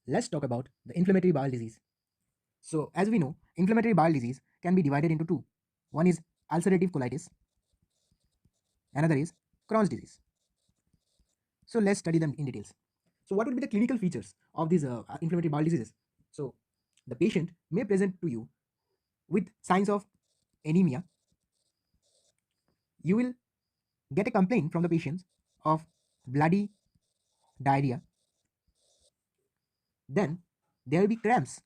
let's talk about the inflammatory bowel disease. So, as we know, inflammatory bowel disease can be divided into two. One is ulcerative colitis, another is Crohn's disease. So, let's study them in details. So, what would be the clinical features of these inflammatory bowel diseases? So, the patient may present to you with signs of anemia. You will get a complaint from the patient of bloody diarrhea. Then, there will be cramps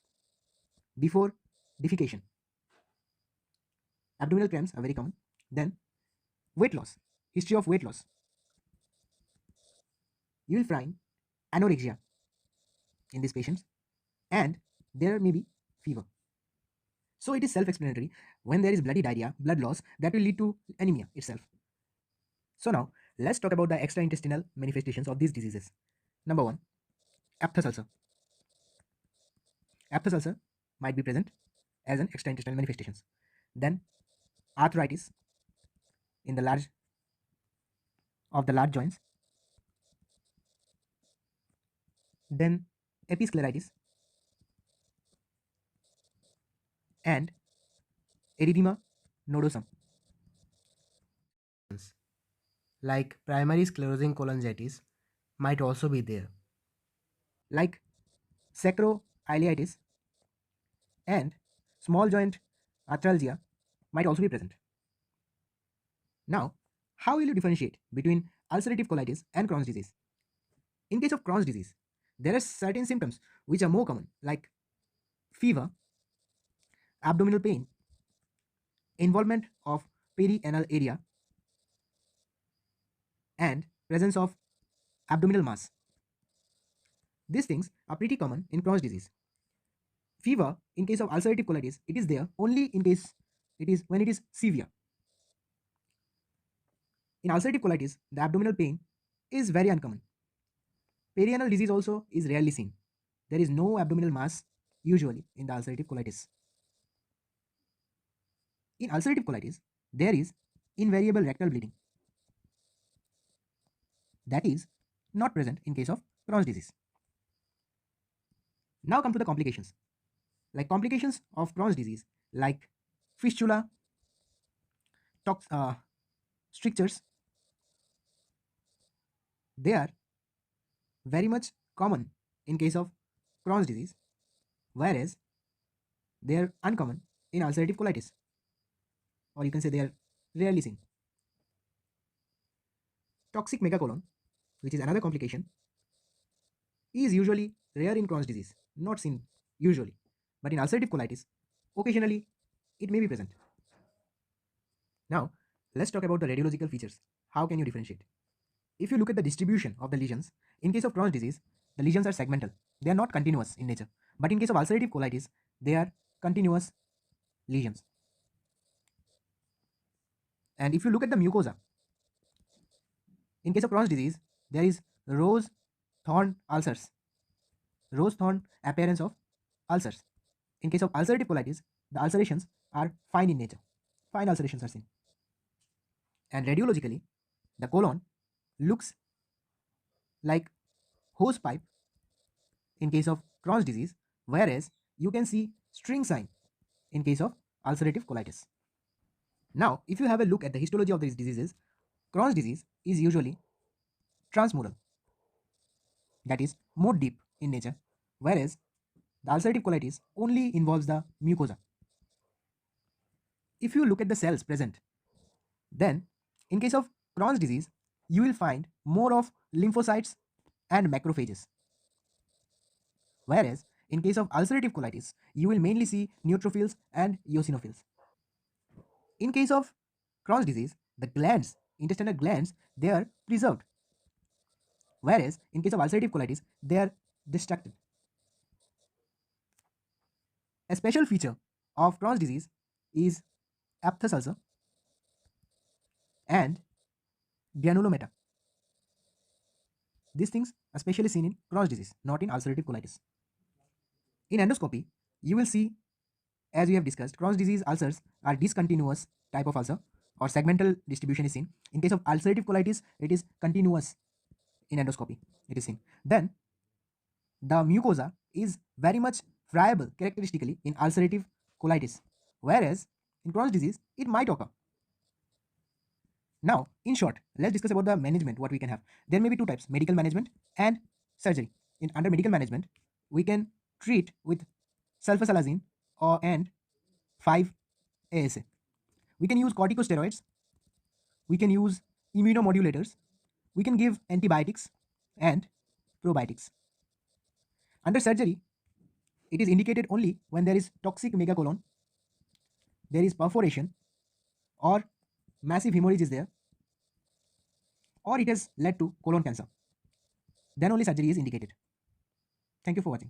before defecation. Abdominal cramps are very common. Then, weight loss, history of weight loss. You will find anorexia in these patients, and there may be fever. So it is self-explanatory. When there is bloody diarrhea, blood loss, that will lead to anemia itself. So now let's talk about the extraintestinal manifestations of these diseases. Number one, aphthous ulcer. Aphthous ulcer might be present as an extraintestinal manifestations. Then arthritis in the large joints. Then episcleritis and erythema nodosum. Like primary sclerosing cholangitis might also be there, like sacroiliitis and small joint arthralgia might also be present. Now, how will you differentiate between ulcerative colitis and Crohn's disease? In case of Crohn's disease, there are certain symptoms which are more common, like fever, abdominal pain, involvement of perianal area, and presence of abdominal mass. These things are pretty common in Crohn's disease. Fever, in case of ulcerative colitis, it is there only in case it is when it is severe. In ulcerative colitis, the abdominal pain is very uncommon. Perianal disease also is rarely seen. There is no abdominal mass usually in the ulcerative colitis. In ulcerative colitis, there is invariable rectal bleeding. That is not present in case of Crohn's disease. Now come to the complications. Like complications of Crohn's disease, like fistula, strictures, they are very much common in case of Crohn's disease, whereas they are uncommon in ulcerative colitis, or you can say they are rarely seen. Toxic megacolon, which is another complication, is usually rare in Crohn's disease, not seen usually, but in ulcerative colitis, occasionally it may be present. Now, let's talk about the radiological features. How can you differentiate? If you look at the distribution of the lesions, in case of Crohn's disease, the lesions are segmental. They are not continuous in nature. But in case of ulcerative colitis, they are continuous lesions. And if you look at the mucosa, in case of Crohn's disease, there is rose thorn ulcers, rose thorn appearance of ulcers. In case of ulcerative colitis, the ulcerations are fine in nature. Fine ulcerations are seen. And radiologically, the colon looks like hose pipe in case of Crohn's disease, whereas you can see string sign in case of ulcerative colitis. Now, if you have a look at the histology of these diseases, Crohn's disease is usually transmural, that is more deep in nature, whereas the ulcerative colitis only involves the mucosa. If you look at the cells present, then in case of Crohn's disease, you will find more of lymphocytes and macrophages, whereas in case of ulcerative colitis, you will mainly see neutrophils and eosinophils. In case of Crohn's disease, the glands, intestinal glands, they are preserved, whereas in case of ulcerative colitis, they are destructed. A special feature of Crohn's disease is aphthous ulcer and granulomata. These things are especially seen in Crohn's disease, not in ulcerative colitis. In endoscopy, you will see, as we have discussed, Crohn's disease ulcers are discontinuous type of ulcer, or segmental distribution is seen. In case of ulcerative colitis, it is continuous in endoscopy, it is seen. Then the mucosa is very much friable characteristically in ulcerative colitis, whereas in Crohn's disease, it might occur. Now, in short, let's discuss about the management, what we can have. There may be two types, medical management and surgery. Under medical management, we can treat with sulfasalazine and 5-ASA. We can use corticosteroids, we can use immunomodulators, we can give antibiotics and probiotics. Under surgery, it is indicated only when there is toxic megacolon, there is perforation, or massive hemorrhage is there, or it has led to colon cancer. Then only surgery is indicated. Thank you for watching.